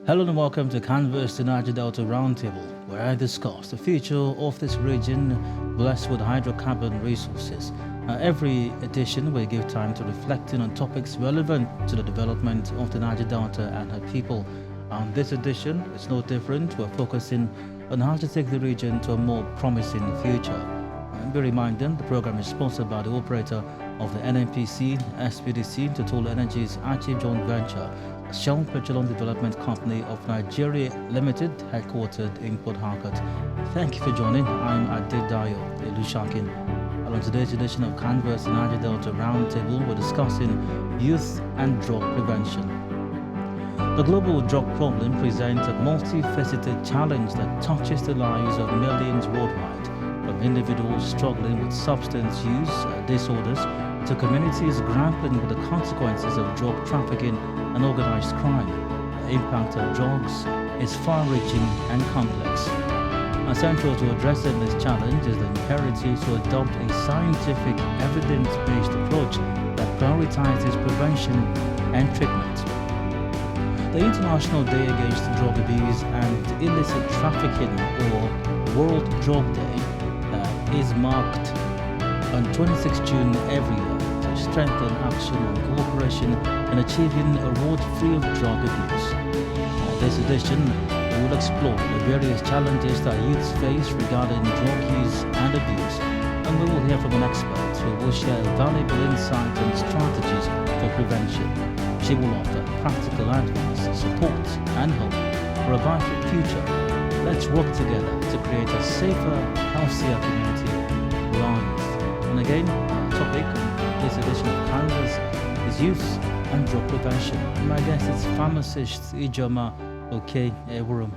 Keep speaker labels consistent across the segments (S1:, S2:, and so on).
S1: Hello and welcome to Canvas, the Niger-Delta Roundtable, where I discuss the future of this region blessed with hydrocarbon resources. Every edition will give time to reflecting on topics relevant to the development of the Niger-Delta and her people. This edition is no different. We're focusing on how to take the region to a more promising future. Be reminded, the program is sponsored by the operator of the NNPC, SPDC, Total Energies Active Joint Venture, a Shell Petroleum Development Company of Nigeria Limited, headquartered in Port Harcourt. Thank you for joining. I'm Adedayo Elushakin. And on today's edition of Canvas Niger-Delta Roundtable, we're discussing youth and drug prevention. The global drug problem presents a multifaceted challenge that touches the lives of millions worldwide, from individuals struggling with substance use disorders to communities grappling with the consequences of drug trafficking and organized crime. The impact of drugs is far-reaching and complex. Central to addressing this challenge is the imperative to adopt a scientific, evidence-based approach that prioritizes prevention and treatment. The International Day Against Drug Abuse and Illicit Trafficking, or World Drug Day, is marked on 26 June every year to strengthen action and cooperation in achieving a world free of drug abuse. On this edition, we will explore the various challenges that youths face regarding drug use and abuse, and we will hear from an expert who will share valuable insights and strategies for prevention. She will offer practical advice, support, and hope for a brighter future. Let's work together to create a safer, healthier community for our youth. And again, our topic on this edition of Canvas is youth and drug prevention. And my guest is pharmacist Ijoma Oke-Ewurum.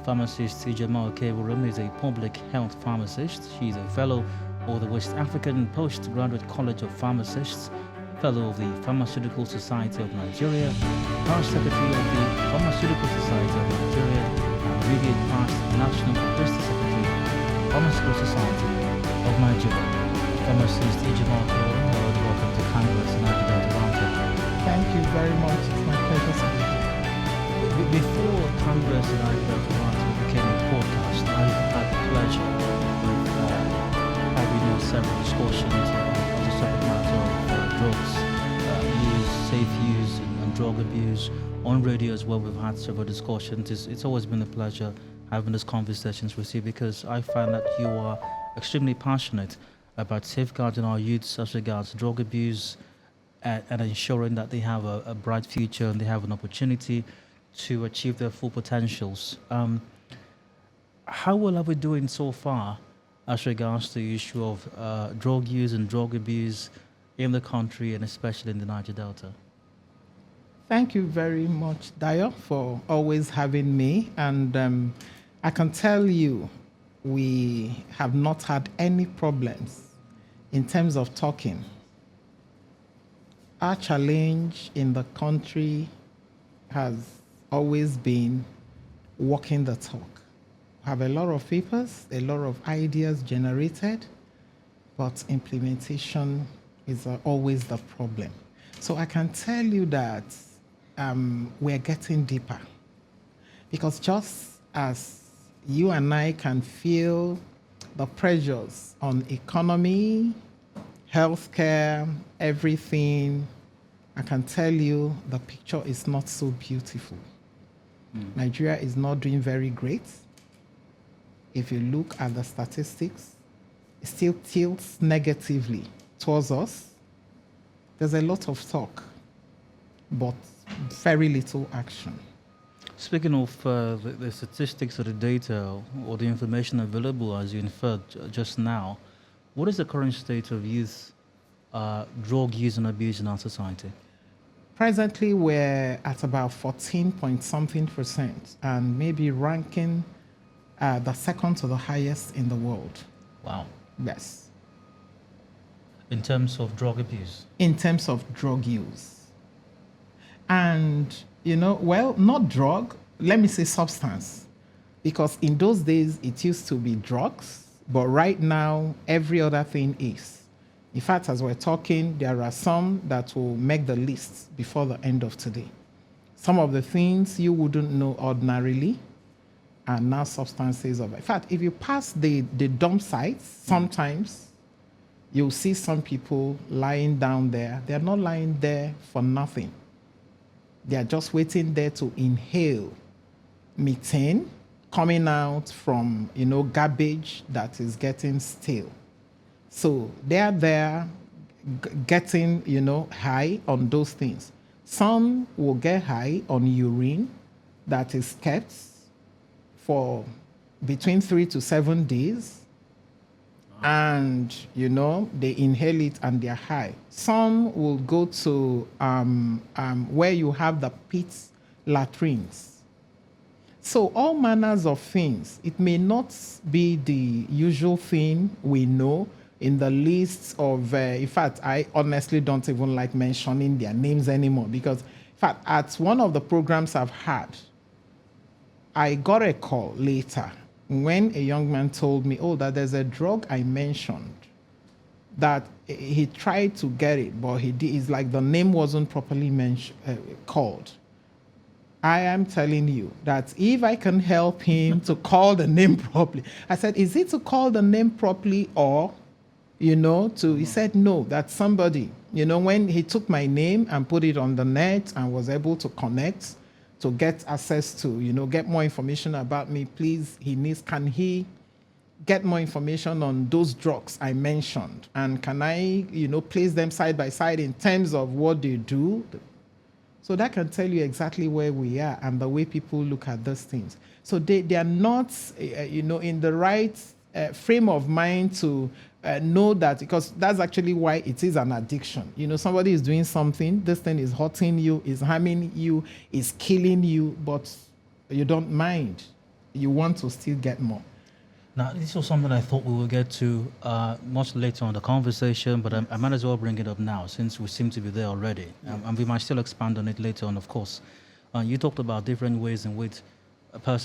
S1: Pharmacist Ijoma Oke-Ewurum is a public health pharmacist. She's a fellow of the West African Postgraduate College of Pharmacists, fellow of the Pharmaceutical Society of Nigeria, past secretary of the Pharmaceutical Society of Nigeria, and immediate past national publicity secretary of the Pharmaceutical Society of Nigeria. Pharmacist Ijoma Oke-Ewurum, welcome to Canvas Niger-Delta Roundtable.
S2: Thank you very much. It's my pleasure to be here.
S1: Before Canvas Niger-Delta Roundtable became a podcast, I had the pleasure of having several discussions on the subject matter of drugs use, safe use, and drug abuse. On radio as well, we've had several discussions. It's always been a pleasure having these conversations with you, because I find that you are extremely passionate about safeguarding our youths as regards drug abuse and ensuring that they have a bright future and they have an opportunity to achieve their full potentials. How well are we doing so far as regards to the issue of drug use and drug abuse in the country, and especially in the Niger-Delta?
S2: Thank you very much, Dayo, for always having me. And I can tell you, we have not had any problems in terms of talking. Our challenge in the country has always been walking the talk. We have a lot of papers, a lot of ideas generated, but implementation is always the problem. So I can tell you that we're getting deeper, because just as you and I can feel the pressures on economy, healthcare, everything, I can tell you the picture is not so beautiful. Nigeria is not doing very great. If you look at the statistics, it still tilts negatively towards us. There's a lot of talk, but very little action.
S1: Speaking of the statistics or the data or the information available, as you inferred just now, what is the current state of youth drug use and abuse in our society?
S2: Presently, we're at about 14.something%, and maybe ranking the second to the highest in the world.
S1: Wow.
S2: Yes.
S1: In terms of drug abuse?
S2: In terms of drug use. And, well, not drug, let me say substance. Because in those days, it used to be drugs, but right now, every other thing is. In fact, as we're talking, there are some that will make the list before the end of today. Some of the things you wouldn't know ordinarily are now substances of. In fact, if you pass the dump sites, sometimes you'll see some people lying down there. They're not lying there for nothing. They are just waiting there to inhale methane coming out from, garbage that is getting stale. So they are there getting, high on those things. Some will get high on urine that is kept for between 3 to 7 days. And, they inhale it and they're high. Some will go to where you have the pit latrines. So all manners of things. It may not be the usual thing we know in the list of, in fact, I honestly don't even like mentioning their names anymore because, in fact, at one of the programs I've had, I got a call later when a young man told me, that there's a drug I mentioned that he tried to get it, but it's like the name wasn't properly called. I am telling you that if I can help him to call the name properly, I said, is it to call the name properly or, he said, no, that somebody, when he took my name and put it on the net and was able to connect, to get access to, get more information about me, please, can he get more information on those drugs I mentioned? And can I, place them side by side in terms of what they do? So that can tell you exactly where we are and the way people look at those things. So they are not, in the right frame of mind to know that, because that's actually why it is an addiction. Somebody is doing something, this thing is hurting you, is harming you, is killing you, but you don't mind. You want to still get more.
S1: Now, this was something I thought we would get to much later on in the conversation, but I might as well bring it up now since we seem to be there already. And we might still expand on it later on, of course. You talked about different ways in which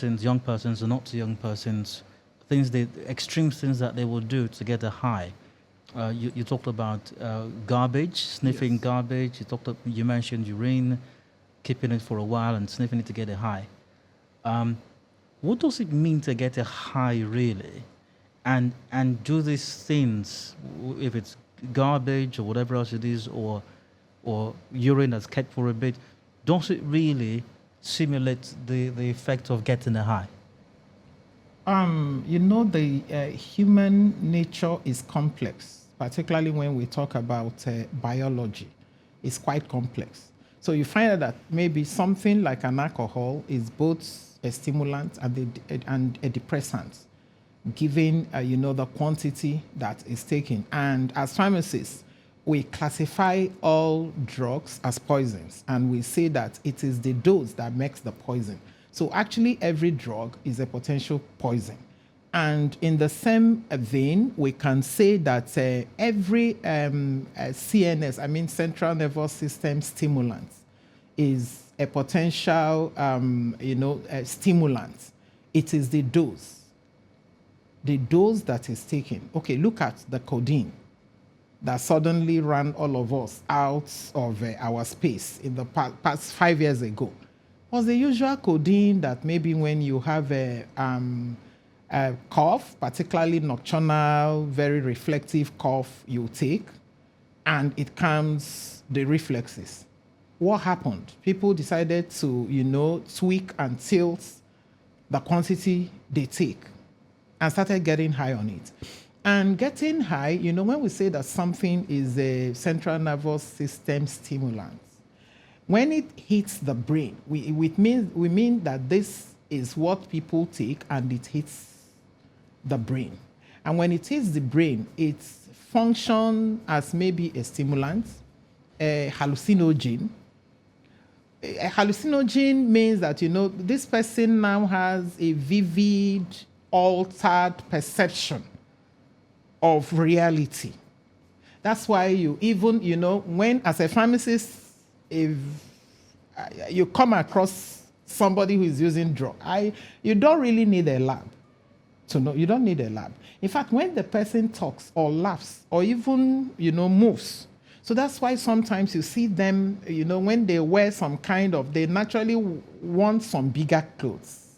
S1: young persons or not young persons, extreme things that they will do to get a high. You talked about garbage, sniffing
S2: Yes.
S1: garbage. You mentioned urine, keeping it for a while and sniffing it to get a high. What does it mean to get a high, really? And do these things, if it's garbage or whatever else it is, or urine that's kept for a bit, does it really simulate the effect of getting a high?
S2: The human nature is complex, particularly when we talk about biology. It's quite complex. So you find out that maybe something like an alcohol is both a stimulant and a depressant, given the quantity that is taken. And as pharmacists, we classify all drugs as poisons, and we say that it is the dose that makes the poison. So actually, every drug is a potential poison. And in the same vein, we can say that every CNS, central nervous system stimulant, is a potential, stimulant. It is the dose that is taken. Okay, look at the codeine that suddenly ran all of us out of our space in the past 5 years ago. Was the usual codeine that maybe when you have a cough, particularly nocturnal, very reflective cough, you take, and it calms the reflexes. What happened? People decided to, tweak and tilt the quantity they take and started getting high on it. And getting high, when we say that something is a central nervous system stimulant, when it hits the brain, we mean that this is what people take and it hits the brain. And when it hits the brain, it functions as maybe a stimulant, a hallucinogen. A hallucinogen means that, this person now has a vivid, altered perception of reality. That's why you even, when as a pharmacist, if you come across somebody who is using drug, you don't really need a lab to know. You don't need a lab. In fact, when the person talks or laughs or even, moves, So that's why sometimes you see them, when they wear some kind of, they naturally want some bigger clothes.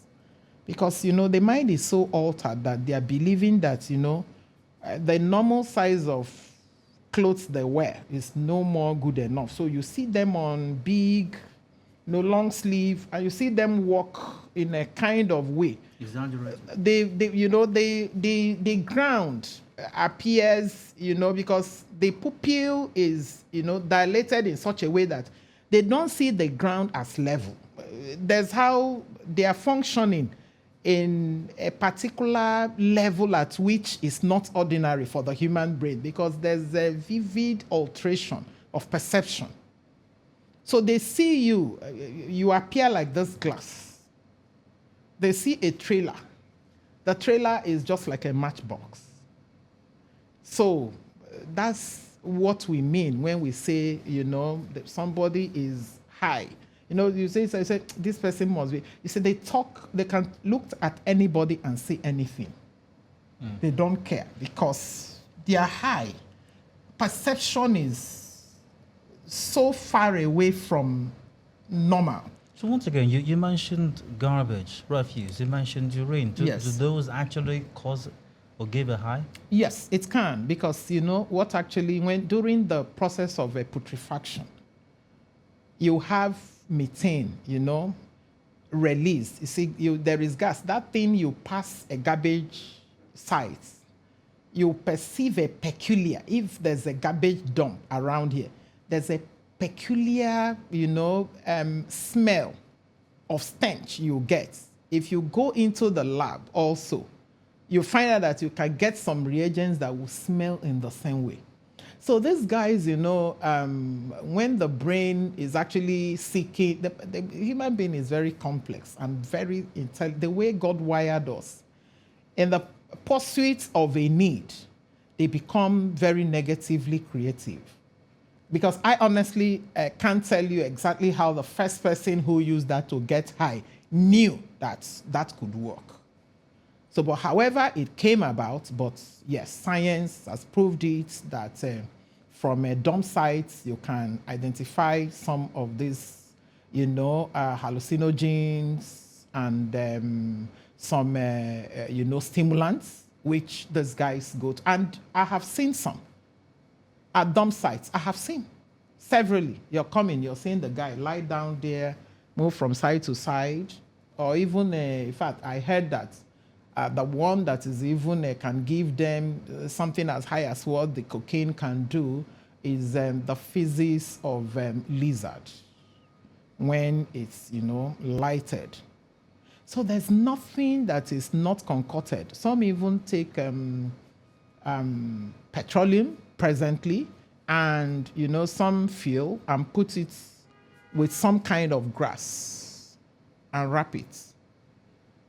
S2: Because, the mind is so altered that they are believing that, the normal size of clothes they wear is no more good enough. So you see them on big, long sleeve, and you see them walk in a kind of way.
S1: Exaggerated.
S2: The ground appears, because the pupil is, dilated in such a way that they don't see the ground as level. There's how they are functioning in a particular level at which is not ordinary for the human brain, because there's a vivid alteration of perception. So they see you appear like this glass. They see a trailer. The trailer is just like a matchbox. So that's what we mean when we say, that somebody is high. You say, this person must be. You say they can look at anybody and say anything. They don't care because they are high. Perception is so far away from normal.
S1: So once again, you mentioned garbage, refuse, you mentioned urine.
S2: Yes.
S1: Do those actually cause or give a high?
S2: Yes, it can, because what actually, during the process of a putrefaction, you have methane, released. You see, there is gas. That thing, you pass a garbage site, you perceive a peculiar, if there's a garbage dump around here, there's a peculiar, smell of stench you get. If you go into the lab also, you find out that you can get some reagents that will smell in the same way. So these guys, when the brain is actually seeking, the human being is very complex and very intelligent. The way God wired us, in the pursuit of a need, they become very negatively creative. Because I honestly can't tell you exactly how the first person who used that to get high knew that that could work. So, but however it came about, but yes, science has proved it that from dump sites, you can identify some of these, hallucinogens and some, stimulants, which these guys go to. And I have seen some at dump sites. I have seen severally. You're coming, you're seeing the guy lie down there, move from side to side, or even, in fact, I heard that the one that is even can give them something as high as what the cocaine can do is the physics of lizard when it's, lighted. So there's nothing that is not concocted. Some even take petroleum presently and, some fuel and put it with some kind of grass and wrap it.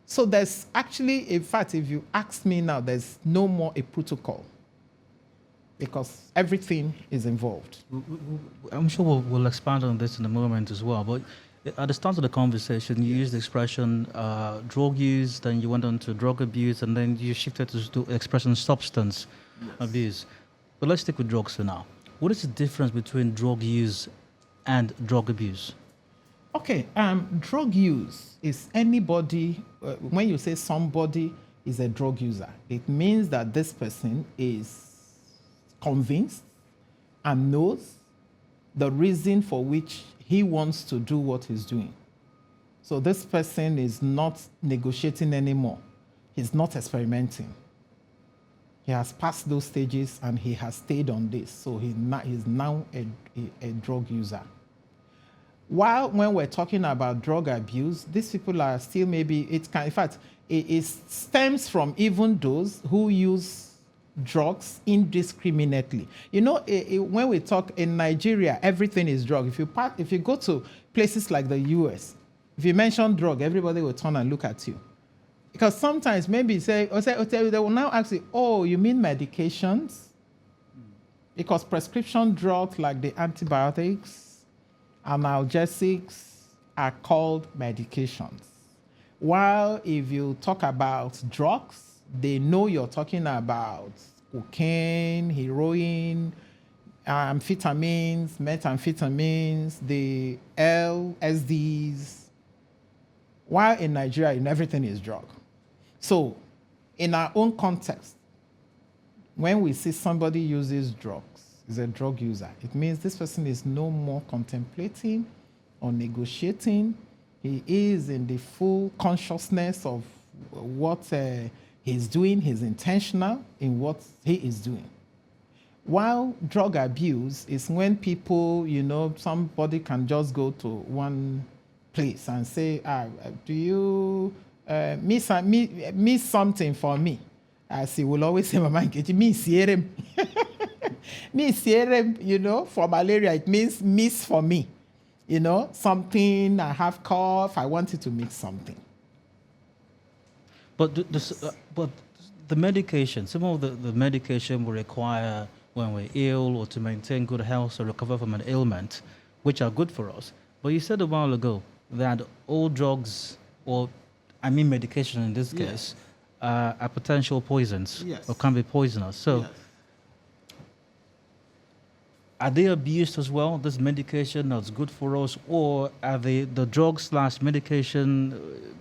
S2: So there's actually, in fact, if you ask me now, there's no more a protocol because everything is involved.
S1: I'm sure we'll expand on this in a moment as well. But at the start of the conversation, you used the expression drug use, then you went on to drug abuse, and then you shifted to the expression substance abuse. But let's stick with drugs for now. What is the difference between drug use and drug abuse?
S2: Okay, drug use is anybody, when you say somebody is a drug user, it means that this person is convinced and knows the reason for which he wants to do what he's doing. So this person is not negotiating anymore. He's not experimenting. He has passed those stages and he has stayed on this. So he's now a drug user. While when we're talking about drug abuse, these people are still maybe, in fact, it stems from even those who use drugs indiscriminately. When we talk in Nigeria, everything is drug. If you go to places like the US, if you mention drug, everybody will turn and look at you. Because sometimes maybe they will now ask you, oh, you mean medications? Because prescription drugs like the antibiotics, analgesics are called medications. While if you talk about drugs, they know you're talking about cocaine, heroin, amphetamines, methamphetamines, the LSDs, while in Nigeria, everything is drug. So in our own context, when we see somebody uses drugs, is a drug user, it means this person is no more contemplating or negotiating. He is in the full consciousness of what he's doing. He's intentional in what he is doing. While drug abuse is when people, somebody can just go to one place and say, do you miss something for me? As he will always say, Mama Nkechi, miss yerem. Miss yerem, for malaria, it means miss for me. Something, I have cough, I wanted to mix something.
S1: But the medication, some of the medication will require when we're ill or to maintain good health or recover from an ailment, which are good for us. But you said a while ago that all drugs, medication in this case, are potential poisons or can be poisonous. So are they abused as well, this medication that's good for us, or are the drugs/medication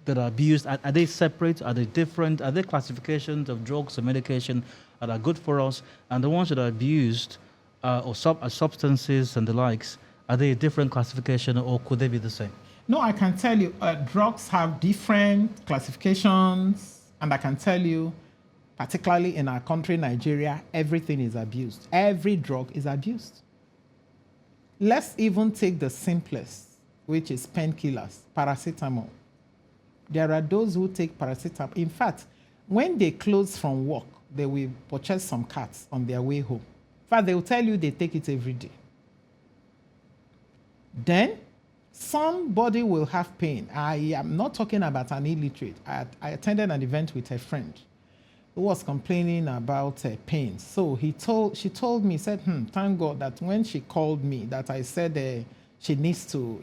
S1: that are abused, are they separate? Are they different? Are there classifications of drugs or medication that are good for us, and the ones that are abused or substances and the likes, are they a different classification, or could they be the same?
S2: No, I can tell you, drugs have different classifications, and I can tell you, particularly in our country, Nigeria, everything is abused. Every drug is abused. Let's even take the simplest, which is painkillers, paracetamol. There are those who take paracetamol. In fact, when they close from work, they will purchase some cards on their way home. In fact, they will tell you they take it every day. Then, somebody will have pain. I am not talking about an illiterate. I attended an event with a friend who was complaining about pain. So she told me, said, thank God that when she called me, that I said she needs to,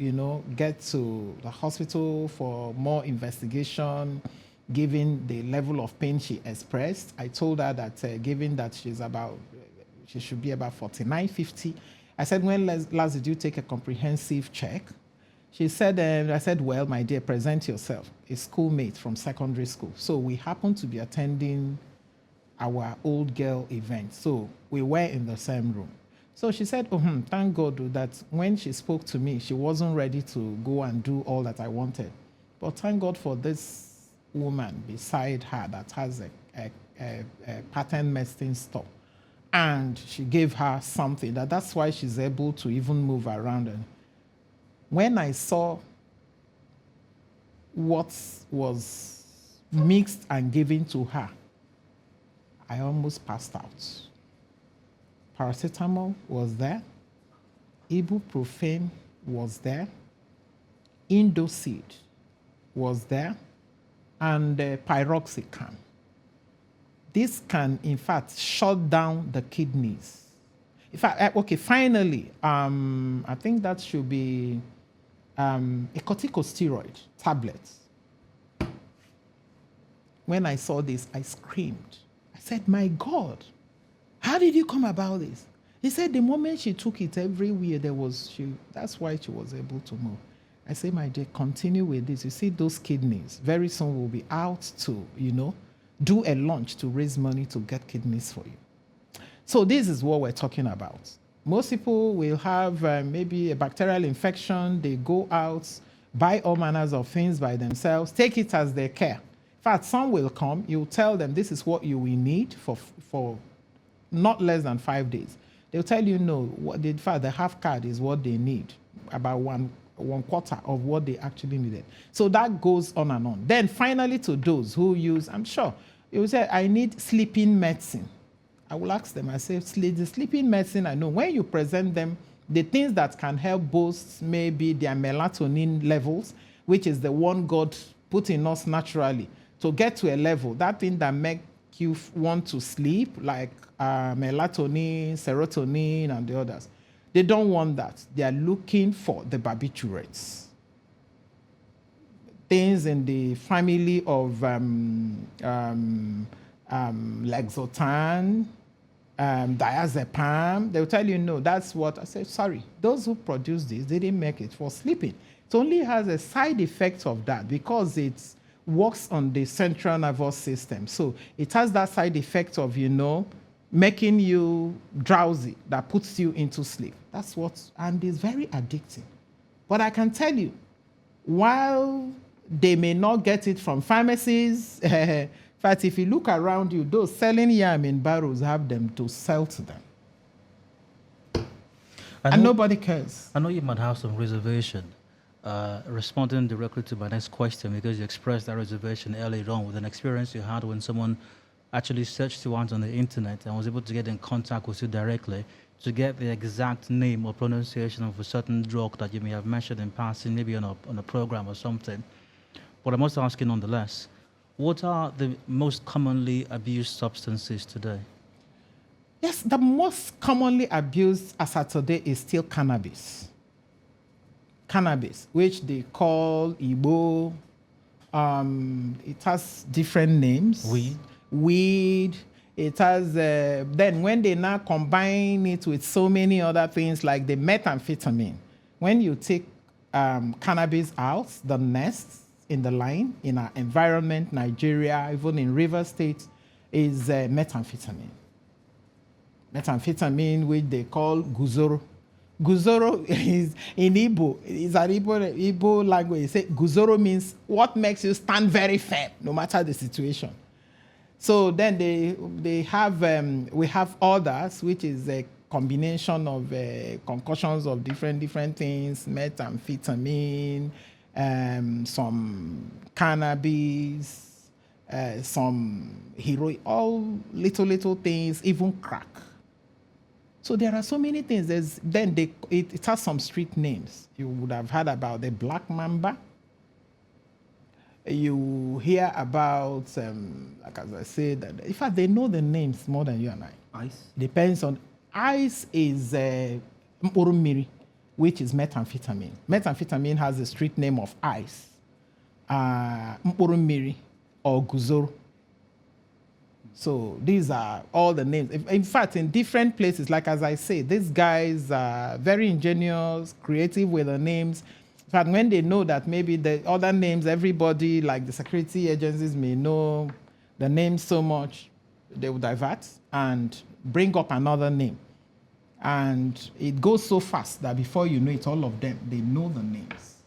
S2: get to the hospital for more investigation, given the level of pain she expressed. I told her that given that she should be about 49, 50. I said, when last did you take a comprehensive check? She said, I said, well, my dear, present yourself. A schoolmate from secondary school. So we happened to be attending our old girl event. So we were in the same room. So she said, thank God that when she spoke to me, she wasn't ready to go and do all that I wanted. But thank God for this woman beside her that has a pattern medicine store. And she gave her something. That's why she's able to even move around. And when I saw what was mixed and given to her, I almost passed out. Paracetamol was there. Ibuprofen was there. Indoseed was there. And pyroxicam. This can, in fact, shut down the kidneys. In fact, finally, I think that should be a corticosteroid tablet. When I saw this, I screamed. I said, my God, how did you come about this? He said the moment she took it everywhere, that's why she was able to move. I said, my dear, continue with this. You see, those kidneys, very soon will be out to, do a launch to raise money to get kidneys for you. So this is what we're talking about. Most people will have maybe a bacterial infection. They go out, buy all manners of things by themselves, take it as their care. In fact, some will come, you tell them this is what you will need for not less than 5 days. They'll tell you no, in fact, the half card is what they need, about one quarter of what they actually needed. So that goes on and on. Then finally to those who use, I'm sure, you will say, I need sleeping medicine. I will ask them, I say, the sleeping medicine, I know, when you present them, the things that can help boost maybe their melatonin levels, which is the one God put in us naturally, to get to a level, that thing that make you want to sleep, like melatonin, serotonin, and the others. They don't want that. They are looking for the barbiturates. Things in the family of Lexotan, diazepam. They'll tell you, no, that's what. I say, sorry, those who produce this, they didn't make it for sleeping. It only has a side effect of that because it works on the central nervous system. So it has that side effect of, making you drowsy, that puts you into sleep. That's what, and it's very addictive. But I can tell you, while they may not get it from pharmacies, in fact, if you look around you, those selling yam in barrels have them to sell to them. And nobody cares.
S1: I know you might have some reservation responding directly to my next question, because you expressed that reservation earlier on with an experience you had when someone actually searched you out on the internet and was able to get in contact with you directly to get the exact name or pronunciation of a certain drug that you may have mentioned in passing, maybe on a program or something. But I'm also asking nonetheless, what are the most commonly abused substances today?
S2: Yes, the most commonly abused as of today is still cannabis. Cannabis, which they call Igbo. It has different names. Weed. It has, then when they now combine it with so many other things like the methamphetamine, when you take cannabis out, the nests in the line, in our environment, Nigeria, even in River State, is methamphetamine. Methamphetamine, which they call guzoro. Guzoro is in Igbo. It's an Igbo language. They say guzoro means what makes you stand very firm, no matter the situation. So then they have we have others, which is a combination of concussions of different things, methamphetamine, some cannabis, some heroin, all little things, even crack. So there are so many things. It has some street names. You would have heard about the Black Mamba. You hear about, like as I said, in fact, they know the names more than you and I.
S1: Ice?
S2: Depends on, ice is mkpụrụ, which is methamphetamine. Methamphetamine has a street name of ice. Mkpụrụ or guzoro. So these are all the names. In fact, in different places, like as I say, these guys are very ingenious, creative with the names. In fact, when they know that maybe the other names, everybody, like the security agencies may know the name so much, they will divert and bring up another name. And it goes so fast that before you know it, all of them, they know the names.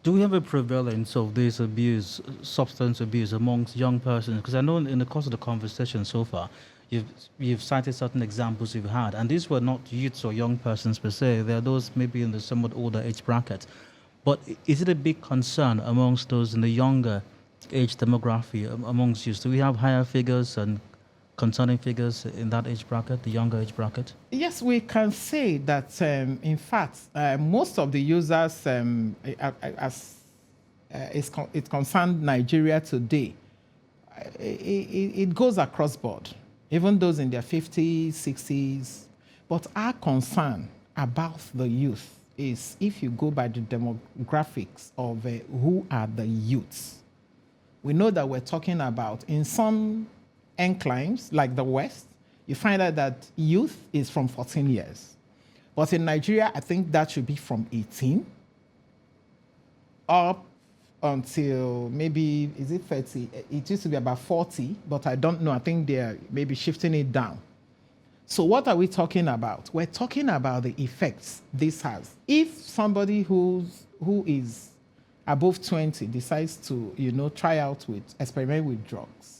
S1: Do we have a prevalence of this abuse, substance abuse, amongst young persons? Because I know in the course of the conversation so far, you've cited certain examples you've had, and these were not youths or young persons per se. They are those maybe in the somewhat older age bracket. But is it a big concern amongst those in the younger age demography, amongst youth? Do we have higher figures and concerning figures in that age bracket, the younger age bracket?
S2: Yes, we can say that, in fact, most of the users, as it concerns Nigeria today, it goes across board, even those in their 50s, 60s. But our concern about the youth is, if you go by the demographics of who are the youths, we know that we're talking about, in some enclaves, like the West, you find out that youth is from 14 years. But in Nigeria, I think that should be from 18 up until maybe, is it 30? It used to be about 40, but I don't know. I think they're maybe shifting it down. So what are we talking about? We're talking about the effects this has. If somebody who is above 20 decides to, try out experiment with drugs,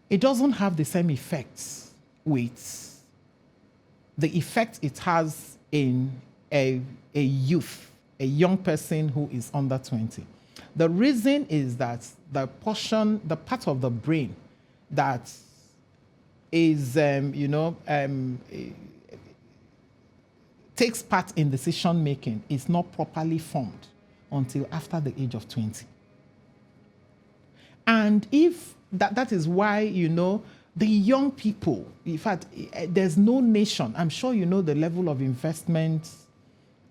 S2: it doesn't have the same effects with the effect it has in a youth, a young person who is under 20. The reason is that the part of the brain that is, takes part in decision making is not properly formed until after the age of 20. And if that is why, the young people, in fact, there's no nation, I'm sure you know the level of investment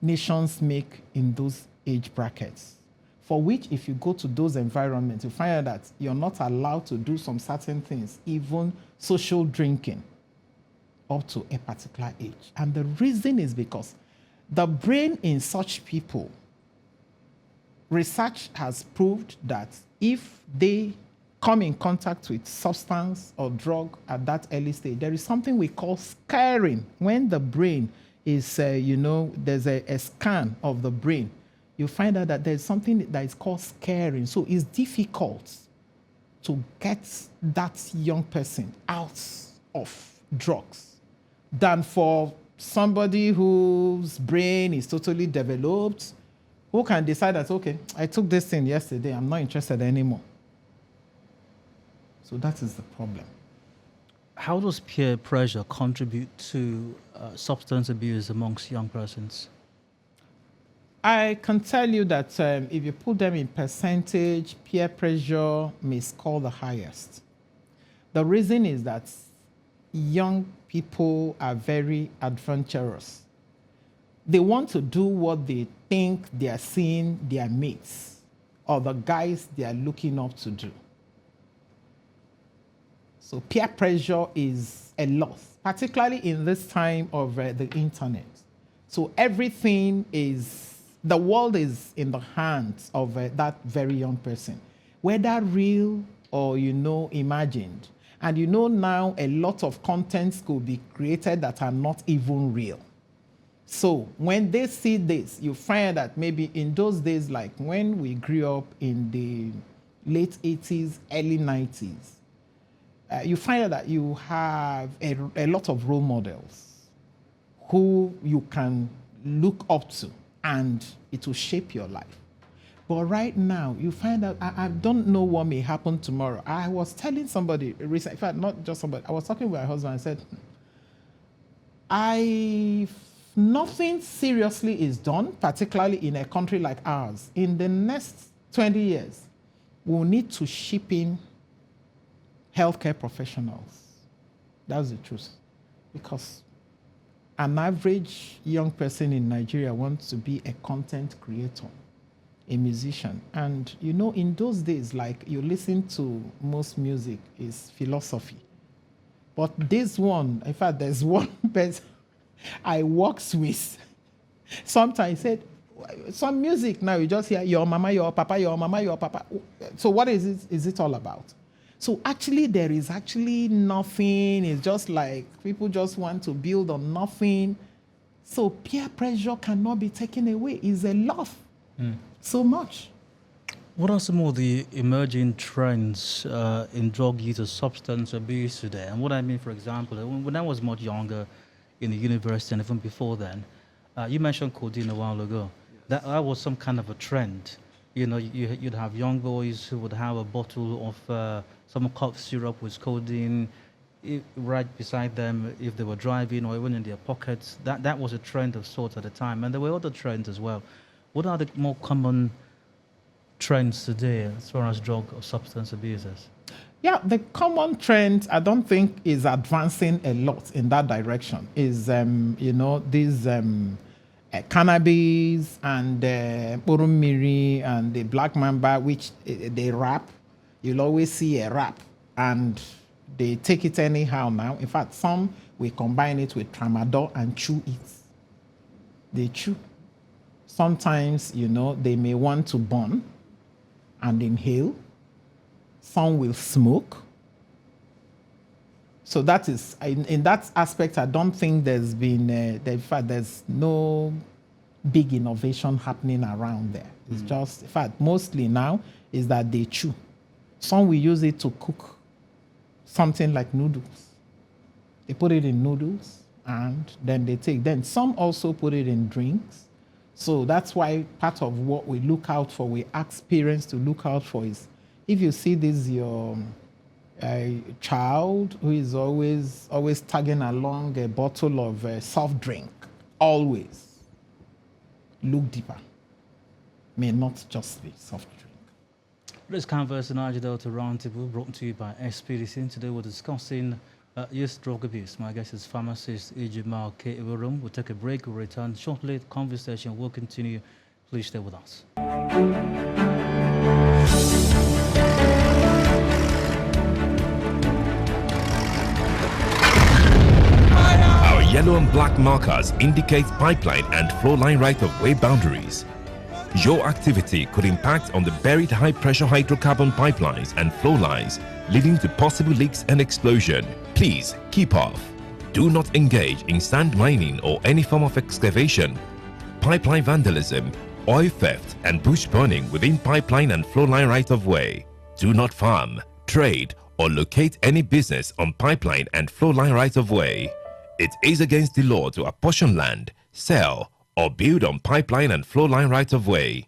S2: nations make in those age brackets, for which if you go to those environments, you find out that you're not allowed to do some certain things, even social drinking. up to a particular age. And the reason is because the brain in such people, research has proved that if they come in contact with substance or drug at that early stage, there is something we call scarring. When the brain is, there's a scan of the brain, you find out that there's something that is called scarring. So it's difficult to get that young person out of drugs than for somebody whose brain is totally developed, who can decide that, okay, I took this thing yesterday, I'm not interested anymore. So that is the problem.
S1: How does peer pressure contribute to substance abuse amongst young persons?
S2: I can tell you that if you put them in percentage, peer pressure may score the highest. The reason is that young people are very adventurous. They want to do what they think they are seeing their mates or the guys they are looking up to do. So peer pressure is a loss, particularly in this time of the internet. So everything is, the world is in the hands of that very young person, whether real or, imagined. And now a lot of contents could be created that are not even real. So when they see this, you find that maybe in those days, like when we grew up in the late 80s, early 90s, you find out that you have a lot of role models who you can look up to, and it will shape your life. But right now, you find out, I don't know what may happen tomorrow. I was telling somebody recently, in fact, not just somebody, I was talking with my husband, I said, nothing seriously is done, particularly in a country like ours. In the next 20 years, we'll need to ship in healthcare professionals. That's the truth. Because an average young person in Nigeria wants to be a content creator, a musician. And in those days, like you listen to most music is philosophy. But this one, in fact, there's one person I works with. Sometimes said, some music now you just hear your mama, your papa, your mama, your papa. So what is it all about? So actually, there is actually nothing. It's just like people just want to build on nothing. So peer pressure cannot be taken away. It's a love. So much.
S1: What are some of the emerging trends in drug use or substance abuse today? And what I mean, for example, when I was much younger in the university and even before then, you mentioned codeine a while ago. That was some kind of a trend. You'd have young boys who would have a bottle of some cough syrup with codeine right beside them if they were driving or even in their pockets. That was a trend of sorts at the time. And there were other trends as well. What are the more common trends today as far as drug or substance abusers?
S2: Yeah, the common trend, I don't think is advancing a lot in that direction, is, these cannabis and Miri and the black mamba, which they wrap. You'll always see a wrap, and they take it anyhow now. In fact, some we combine it with tramadol and chew it. They chew. Sometimes, they may want to burn and inhale. Some will smoke. So that is, in that aspect, I don't think there's been, in fact, there's no big innovation happening around there. It's just, in fact, mostly now is that they chew. Some will use it to cook something like noodles. They put it in noodles and then they take. Then some also put it in drinks. So that's why part of what we look out for, we ask parents to look out for is, if you see this, your child who is always tagging along a bottle of soft drink, always look deeper. May not just be soft drink.
S1: Let's converse in Niger-Delta Roundtable brought to you by SPDC. Today we're discussing youth drug abuse. My guest is pharmacist Ijumal K. Iwerum. We'll take a break. We'll return shortly. The conversation will continue. Please stay with us.
S3: Fire! yellow and black markers indicate pipeline and flow line right-of-way boundaries. Your activity could impact on the buried high-pressure hydrocarbon pipelines and flow lines, leading to possible leaks and explosion. Please keep off. Do not engage in sand mining or any form of excavation, pipeline vandalism, oil theft, and bush burning within pipeline and flow line right-of-way. Do not farm, trade, or locate any business on pipeline and flow line right-of-way. It is against the law to apportion land, sell, or build on pipeline and flow line right-of-way.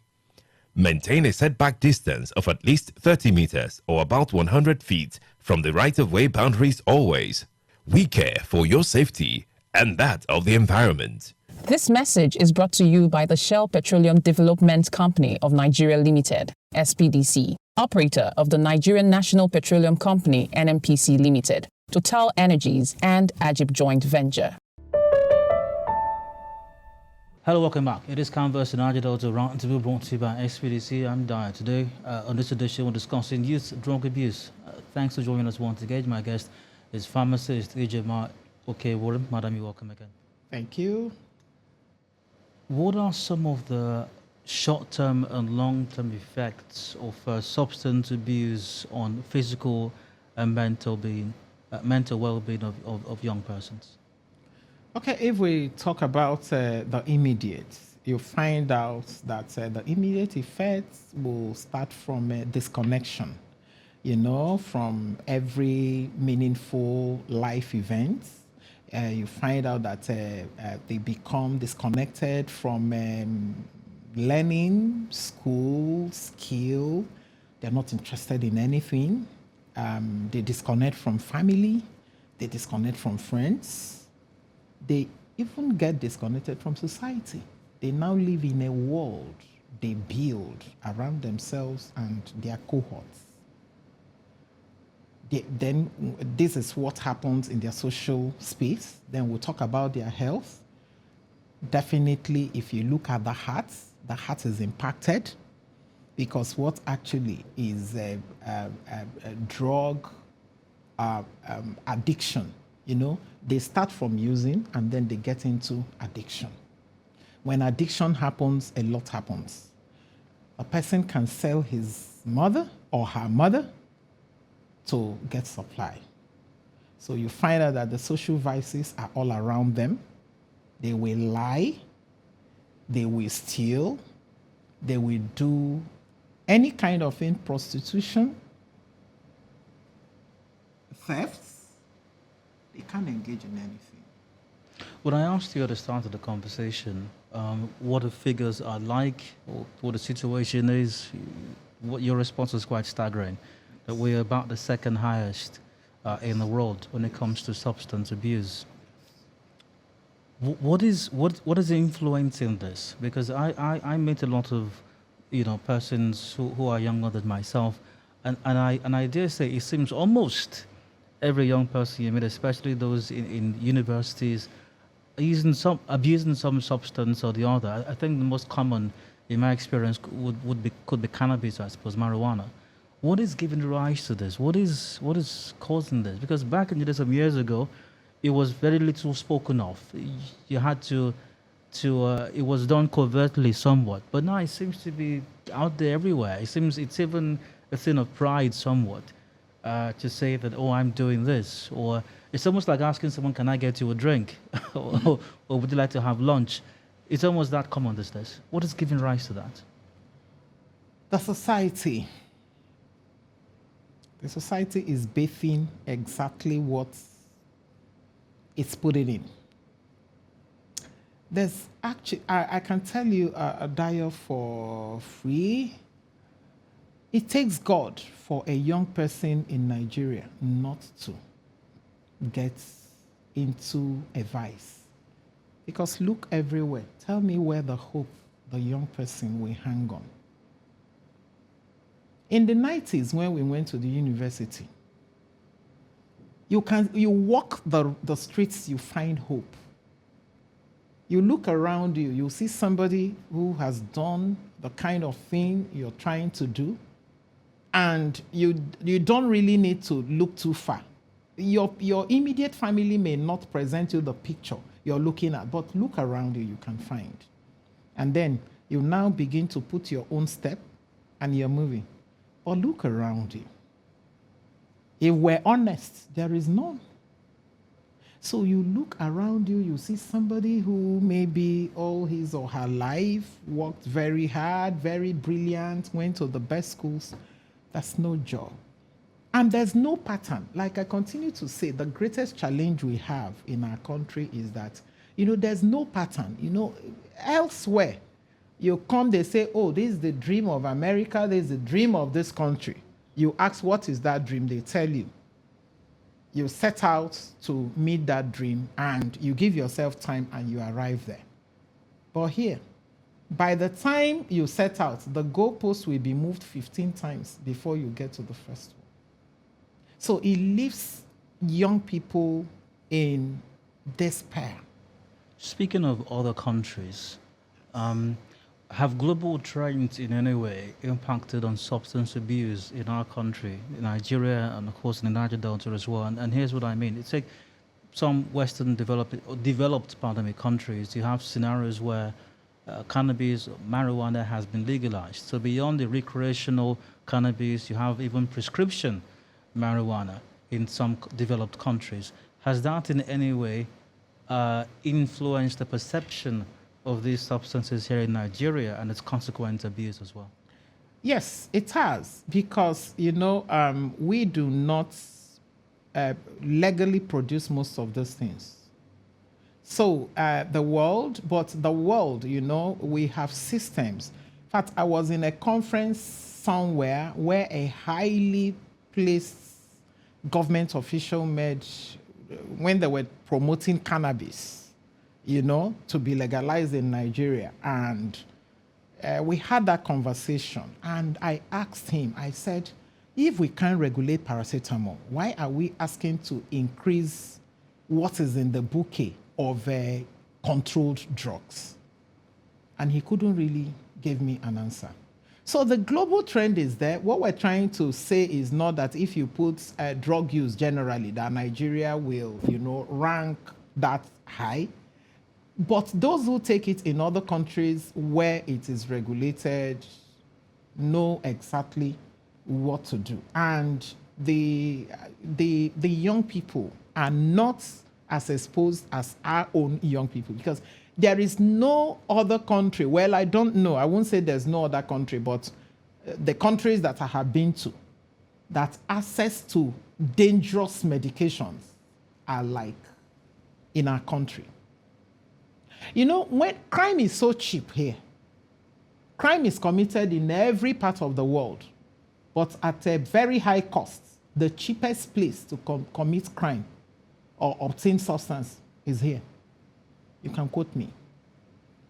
S3: Maintain a setback distance of at least 30 meters or about 100 feet from the right-of-way boundaries always. We care for your safety and that of the environment.
S4: This message is brought to you by the Shell Petroleum Development Company of Nigeria Limited, SPDC, operator of the Nigerian National Petroleum Company, NNPC Limited, Total Energies, and Ajib Joint Venture.
S1: Hello, welcome back. It is Canvas and Niger-Delta Roundtable brought to you by SPDC. I'm Dyer. Today, on this edition, we're discussing youth drug abuse. Thanks for joining us once again. My guest is pharmacist Ijema Okeworim. Madam, you're welcome again.
S2: Thank you.
S1: What are some of the short-term and long-term effects of substance abuse on physical and mental well-being of young persons?
S2: Okay, if we talk about the immediate, you find out that the immediate effects will start from disconnection, from every meaningful life event. You find out that they become disconnected from learning, school, skill. They're not interested in anything. They disconnect from family. They disconnect from friends. They even get disconnected from society. They now live in a world they build around themselves and their cohorts. Then this is what happens in their social space. Then we'll talk about their health. Definitely, if you look at the heart is impacted because what actually is a drug addiction. They start from using and then they get into addiction. When addiction happens, a lot happens. A person can sell his mother or her mother to get supply. So you find out that the social vices are all around them. They will lie, they will steal, they will do any kind of prostitution, thefts. They can't engage in anything.
S1: When I asked you at the start of the conversation what the figures are like, or what the situation is, what your response was quite staggering, that we're about the second highest in the world when it comes to substance abuse. What is influencing this? Because I meet a lot of persons who are younger than myself, and I dare say it seems almost every young person you meet, especially those in universities, abusing some substance or the other. I think the most common, in my experience, could be cannabis, I suppose, marijuana. What is giving rise to this? What is causing this? Because back in the days, some years ago, it was very little spoken of. You had to it was done covertly somewhat, but now it seems to be out there everywhere. It seems it's even a thing of pride somewhat. To say that, oh, I'm doing this, or it's almost like asking someone, can I get you a drink, or would you like to have lunch? It's almost that common these days. What is giving rise to that?
S2: The society is bathing exactly what it's putting in. There's actually, I can tell you a diet for free. It takes God for a young person in Nigeria not to get into a vice. Because look everywhere. Tell me where the hope the young person will hang on. In the 90s, when we went to the university, you walk the streets, you find hope. You look around you, you see somebody who has done the kind of thing you're trying to do, and you don't really need to look too far. your immediate family may not present you the picture you're looking at, but look around you can find. And then you now begin to put your own step and you're moving. But look around you. If we're honest, there is none. So you look around you, you see somebody who maybe all his or her life worked very hard, very brilliant, went to the best schools. That's no job. And there's no pattern. Like I continue to say, the greatest challenge we have in our country is that, there's no pattern. Elsewhere, you come, they say, oh, this is the dream of America, this is the dream of this country. You ask, what is that dream? They tell you. You set out to meet that dream and you give yourself time and you arrive there. But here, by the time you set out, the goalpost will be moved 15 times before you get to the first one. So it leaves young people in despair.
S1: Speaking of other countries, have global trends in any way impacted on substance abuse in our country, in Nigeria, and of course in the Niger-Delta as well? And here's what I mean. It's like some Western developed countries, you have scenarios where cannabis, marijuana has been legalized. So beyond the recreational cannabis, you have even prescription marijuana in some developed countries. Has that in any way influenced the perception of these substances here in Nigeria and its consequent abuse as well?
S2: Yes, it has, because, we do not legally produce most of those things. So the world, we have systems. In fact, I was in a conference somewhere where a highly placed government official when they were promoting cannabis, to be legalized in Nigeria. And we had that conversation. And I asked him, I said, if we can't regulate paracetamol, why are we asking to increase what is in the bouquet of controlled drugs? And he couldn't really give me an answer. So the global trend is there. What we're trying to say is not that if you put drug use generally, that Nigeria will, rank that high. But those who take it in other countries where it is regulated know exactly what to do. And the young people are not as exposed as our own young people, because there is no other country, well, I don't know, I won't say there's no other country, but the countries that I have been to, that access to dangerous medications are like in our country. When crime is so cheap here, crime is committed in every part of the world, but at a very high cost. The cheapest place to commit crime or obtain substance is here. You can quote me.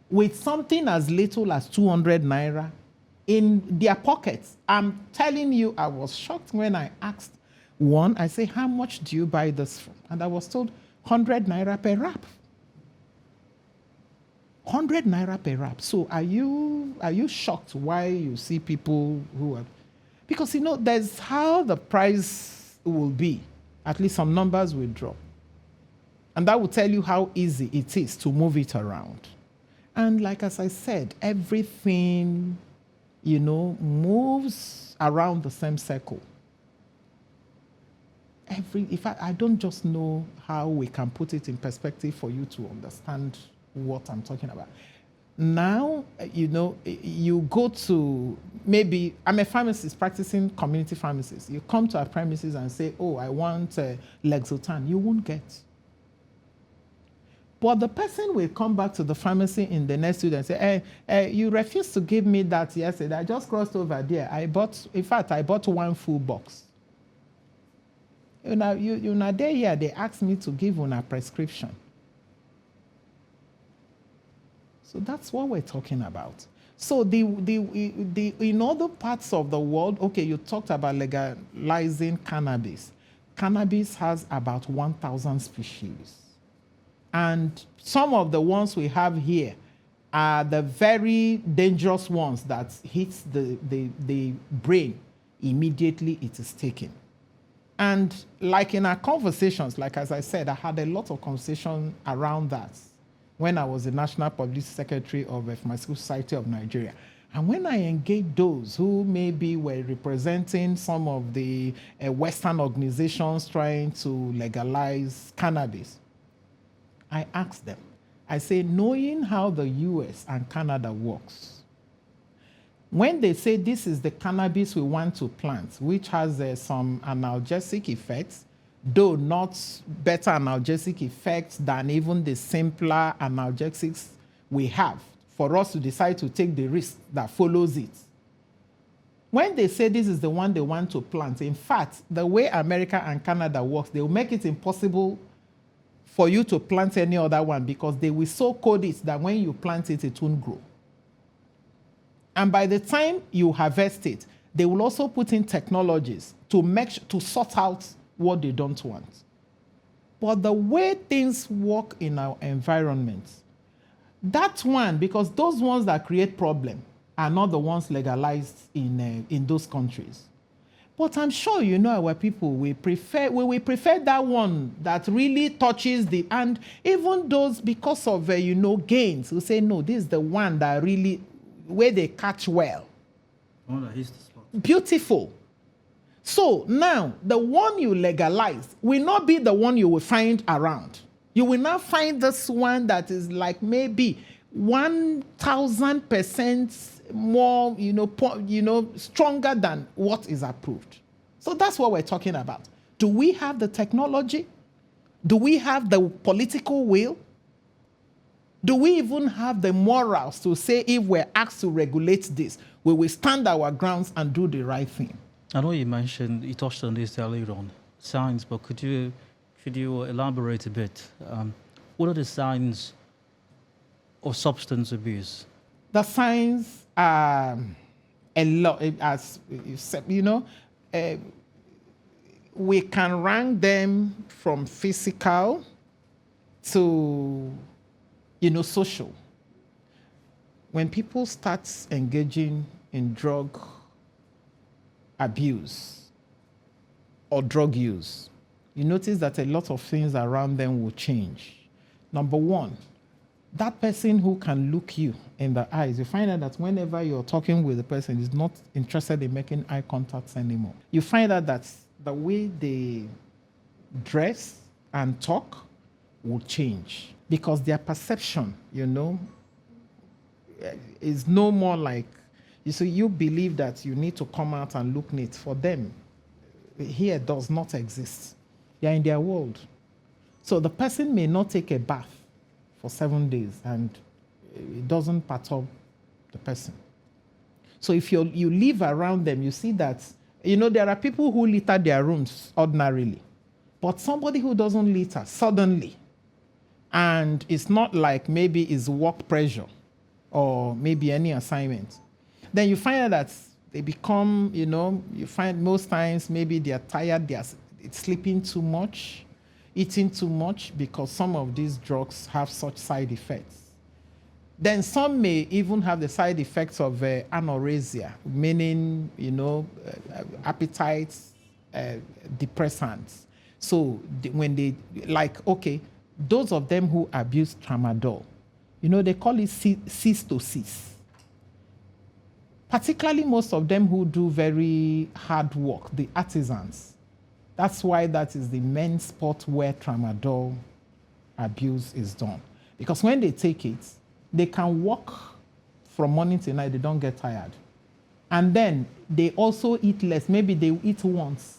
S2: With something as little as 200 naira in their pockets. I'm telling you, I was shocked when I asked one, I say, how much do you buy this from? And I was told 100 naira per wrap. 100 naira per wrap. So are you shocked why you see people who are... Because, there's how the price will be. At least some numbers will drop. And that will tell you how easy it is to move it around. And like as I said, everything, moves around the same circle. I don't just know how we can put it in perspective for you to understand what I'm talking about. Now, you go to, maybe, I'm a pharmacist practicing community pharmacist. You come to our premises and say, oh, I want Lexotan. You won't get. But the person will come back to the pharmacy in the next week and say, hey, you refused to give me that yesterday. I just crossed over there. I bought one full box. They asked me to give a prescription. So that's what we're talking about. So in other parts of the world, okay, you talked about legalizing cannabis. Cannabis has about 1,000 species. And some of the ones we have here are the very dangerous ones that hits the brain immediately it is taken. And like in our conversations, like as I said, I had a lot of conversation around that when I was the National Public Secretary of Pharmaceutical Society of Nigeria. And when I engaged those who maybe were representing some of the Western organizations trying to legalize cannabis, I asked them, I say, knowing how the US and Canada works, when they say this is the cannabis we want to plant, which has some analgesic effects, though not better analgesic effects than even the simpler analgesics we have, for us to decide to take the risk that follows it. When they say this is the one they want to plant, in fact, the way America and Canada works, they will make it impossible for you to plant any other one because they will so code it that when you plant it, it won't grow. And by the time you harvest it, they will also put in technologies to sort out what they don't want. But the way things work in our environment, that one, because those ones that create problem are not the ones legalized in those countries. But I'm sure you know our people, we prefer that one that really touches the, and even those because of, gains, who say, no, this is the one that really, where they catch well.
S1: Oh, that is the spot.
S2: Beautiful. So now, the one you legalize will not be the one you will find around. You will not find this one that is like maybe 1,000% more, stronger than what is approved. So that's what we're talking about. Do we have the technology? Do we have the political will? Do we even have the morals to say if we're asked to regulate this, we will stand our grounds and do the right thing?
S1: I know you touched on this earlier on, signs, but could you elaborate a bit? What are the signs of substance abuse?
S2: The signs are a lot, as you said, we can rank them from physical to, social. When people start engaging in drug abuse or drug use, you notice that a lot of things around them will change. Number one, that person who can look you in the eyes, you find out that whenever you're talking with the person, is not interested in making eye contact anymore. You find out that the way they dress and talk will change because their perception, is no more like, you believe that you need to come out and look neat. For them, here does not exist. They're in their world. So the person may not take a bath for 7 days and it doesn't perturb the person. So if you live around them, you see that, there are people who litter their rooms ordinarily, but somebody who doesn't litter suddenly, and it's not like maybe it's work pressure or maybe any assignment, then you find out that they become, you find most times maybe they're tired, they're sleeping too much, eating too much, because some of these drugs have such side effects. Then some may even have the side effects of anorexia, meaning, appetites, depressants. So when they, those of them who abuse tramadol, they call it cis to cis. Particularly most of them who do very hard work, the artisans. That's why that is the main spot where tramadol abuse is done. Because when they take it, they can work from morning till night, they don't get tired. And then they also eat less. Maybe they eat once.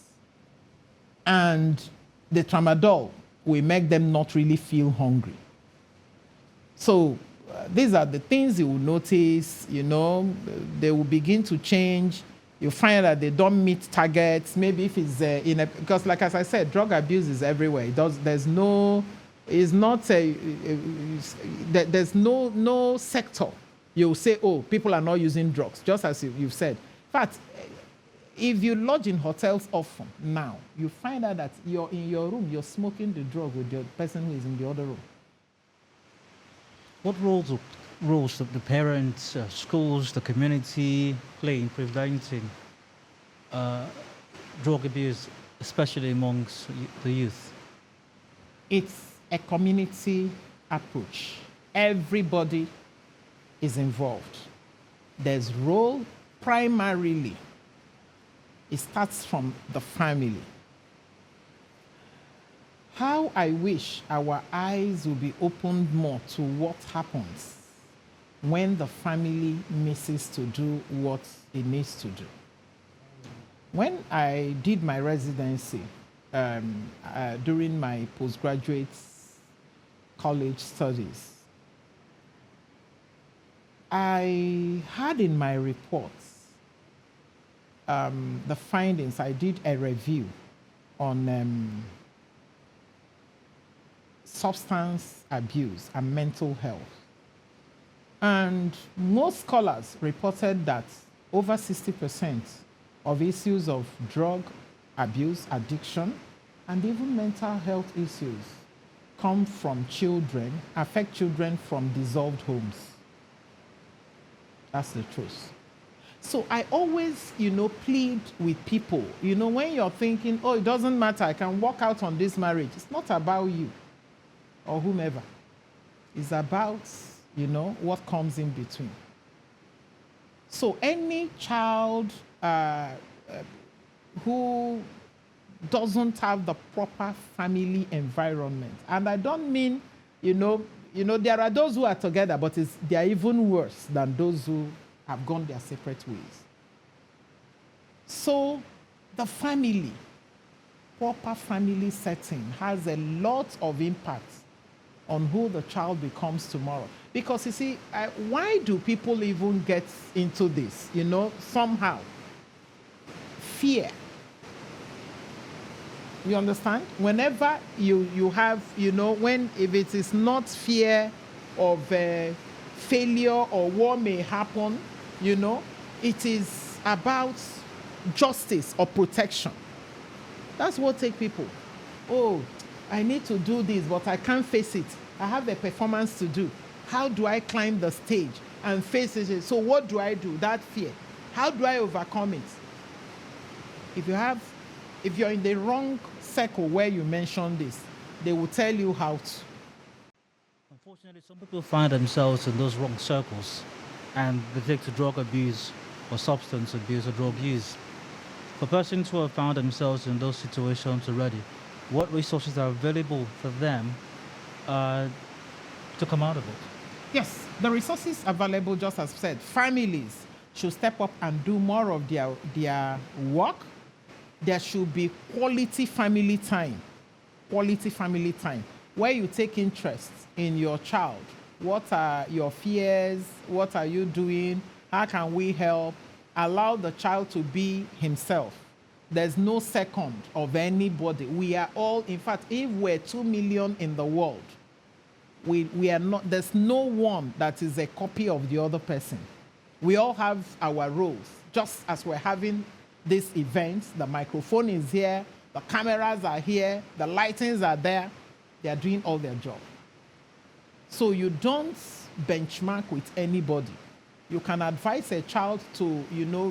S2: And the tramadol will make them not really feel hungry. So these are the things you will notice, they will begin to change. You find that they don't meet targets. Maybe if it's because like as I said, drug abuse is everywhere. There's no sector you'll say, oh, people are not using drugs, just as you've said. In fact, if you lodge in hotels often now, you find out that you're in your room, you're smoking the drug with the person who is in the other room.
S1: What roles do the parents, schools, the community play in preventing drug abuse, especially amongst the youth?
S2: It's a community approach. Everybody is involved. There's role primarily. It starts from the family. How I wish our eyes would be opened more to what happens when the family misses to do what it needs to do. When I did my residency during my postgraduate college studies, I had in my reports the findings. I did a review on substance abuse and mental health. And most scholars reported that over 60% of issues of drug abuse, addiction, and even mental health issues come from children, affect children from dissolved homes. That's the truth. So I always, plead with people. When you're thinking, oh, it doesn't matter, I can walk out on this marriage. It's not about you or whomever. It's about, what comes in between. So any child who doesn't have the proper family environment, and I don't mean, there are those who are together, but they are even worse than those who have gone their separate ways. So the family, proper family setting has a lot of impact on who the child becomes tomorrow. Because you see, why do people even get into this? Somehow. Fear. You understand? Whenever you have, if it is not fear of failure or what may happen, it is about justice or protection. That's what takes people. Oh, I need to do this, but I can't face it. I have a performance to do. How do I climb the stage and face it? So what do I do? That fear. How do I overcome it? If you're in the wrong circle where you mention this, they will tell you how to.
S1: Unfortunately, some people find themselves in those wrong circles and they take to drug abuse or substance abuse or drug use. For persons who have found themselves in those situations already, what resources are available for them to come out of it?
S2: Yes, the resources available, just as said, families should step up and do more of their work. There should be quality family time, where you take interest in your child. What are your fears? What are you doing? How can we help? Allow the child to be himself. There's no second of anybody. We are all, in fact, if we're 2 million in the world, we are not, there's no one that is a copy of the other person. We all have our roles. Just as we're having this event, the microphone is here, the cameras are here, the lightings are there. They are doing all their job. So you don't benchmark with anybody. You can advise a child to,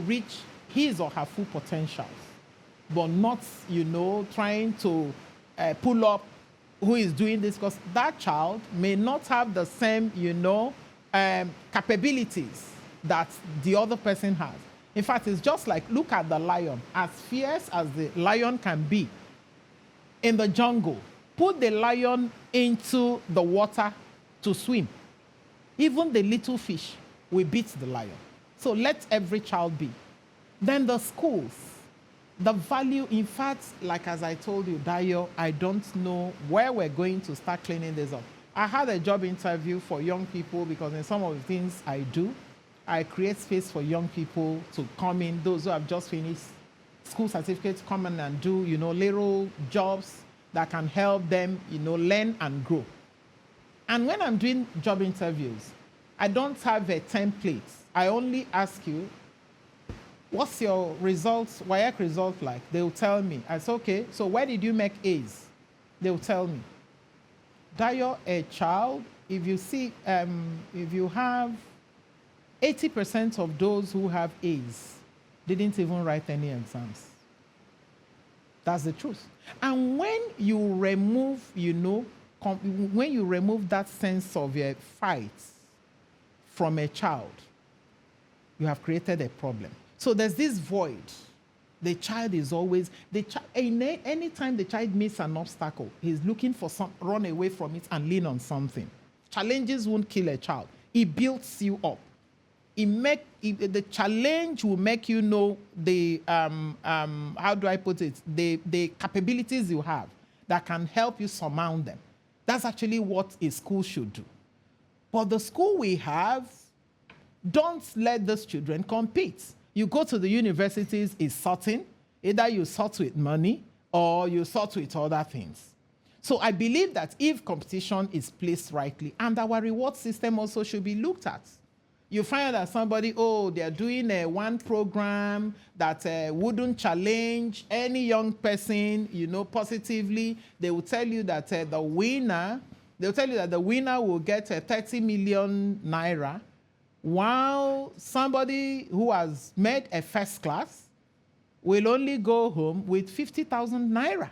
S2: reach his or her full potentials, but not, trying to pull up who is doing this, because that child may not have the same, capabilities that the other person has. In fact, it's just like, look at the lion. As fierce as the lion can be in the jungle, put the lion into the water to swim. Even the little fish will beat the lion. So let every child be. Then the schools, the value, in fact, like as I told you, Dayo, I don't know where we're going to start cleaning this up. I had a job interview for young people because in some of the things I do, I create space for young people to come in, those who have just finished school certificates, come in and do, little jobs that can help them, learn and grow. And when I'm doing job interviews, I don't have a template. I only ask you, what's your results, WAEC result like? They'll tell me. I say, okay, so where did you make A's? They'll tell me. Dayo, a child, if you see, if you have 80% of those who have A's didn't even write any exams. That's the truth. And when you remove, when you remove that sense of a fight from a child, you have created a problem. So there's this void. The child is always, anytime the child meets an obstacle, he's looking for run away from it and lean on something. Challenges won't kill a child. It builds you up. The challenge will make you know the, how do I put it, the capabilities you have that can help you surmount them. That's actually what a school should do. But the school we have, don't let those children compete. You go to the universities, it's certain. Either you sort with money or you sort with other things. So I believe that if competition is placed rightly, and our reward system also should be looked at. You find that somebody, they're doing one program that wouldn't challenge any young person, positively. They will tell you that the winner will get 30 million naira, while somebody who has made a first class will only go home with 50,000 naira.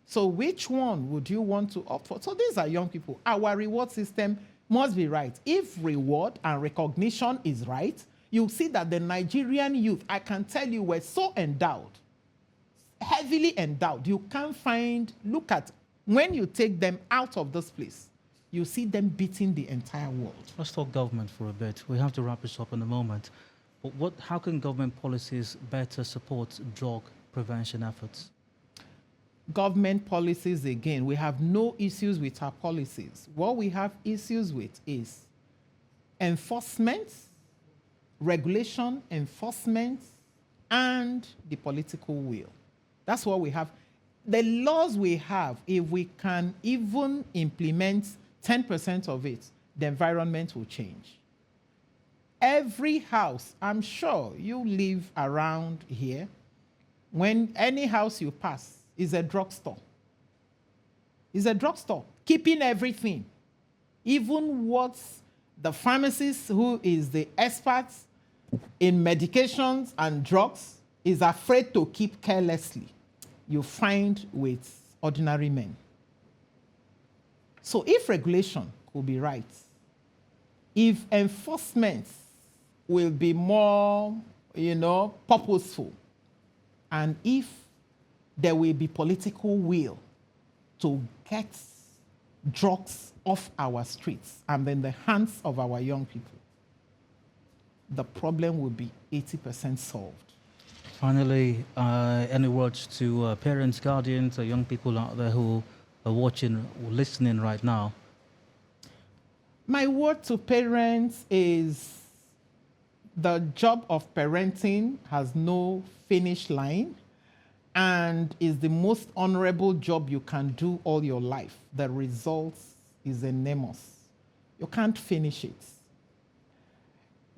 S2: So which one would you want to opt for? So these are young people. Our reward system must be right. If reward and recognition is right, you'll see that the Nigerian youth, I can tell you, were so endowed, heavily endowed. You can't look at, when you take them out of this place, you see them beating the entire world.
S1: Let's talk government for a bit. We have to wrap this up in a moment. But how can government policies better support drug prevention efforts?
S2: Government policies, again, we have no issues with our policies. What we have issues with is enforcement, regulation, enforcement, and the political will. That's what we have. The laws we have, if we can even implement 10% of it, the environment will change. Every house, I'm sure you live around here, when any house you pass is a drugstore. It's a drugstore, keeping everything. Even what the pharmacist, who is the expert in medications and drugs, is afraid to keep carelessly, you find with ordinary men. So if regulation could be right, if enforcement will be more, purposeful, and if there will be political will to get drugs off our streets and in the hands of our young people, the problem will be 80% solved.
S1: Finally, any words to parents, guardians, or young people out there who are watching or listening right now?
S2: My word to parents is the job of parenting has no finish line and is the most honorable job you can do all your life. The result is enormous. You can't finish it.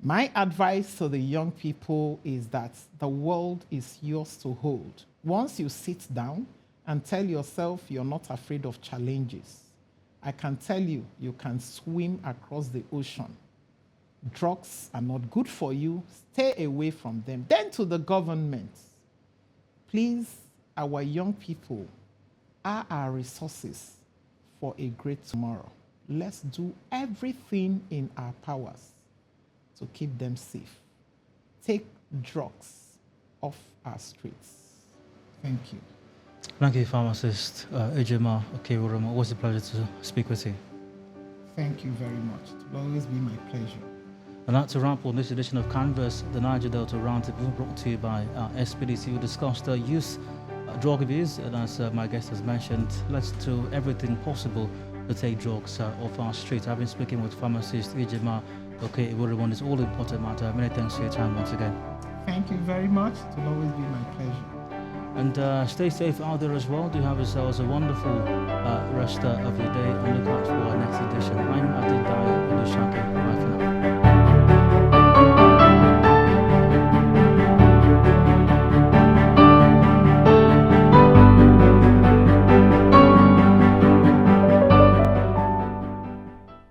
S2: My advice to the young people is that the world is yours to hold. Once you sit down and tell yourself you're not afraid of challenges, I can tell you, you can swim across the ocean. Drugs are not good for you. Stay away from them. Then to the government, please, our young people are our resources for a great tomorrow. Let's do everything in our powers to keep them safe. Take drugs off our streets. Thank you.
S1: Thank you, pharmacist Ejima Okewuroma. It was a pleasure to speak with you.
S2: Thank you very much. It will always be my pleasure.
S1: And that's a wrap on this edition of Canvas, the Niger-Delta Roundtable, brought to you by SPDC. We discussed youth drug abuse, and as my guest has mentioned, let's do everything possible to take drugs off our streets. I've been speaking with pharmacist Ejima Okewuroma on this all-important matter. Many thanks for your time once again.
S2: Thank you very much. It will always be my pleasure.
S1: And stay safe out there as well. Do have yourselves a wonderful rest of your day, and look out for our next edition. I'm Adil Dai Olushake. Bye for now.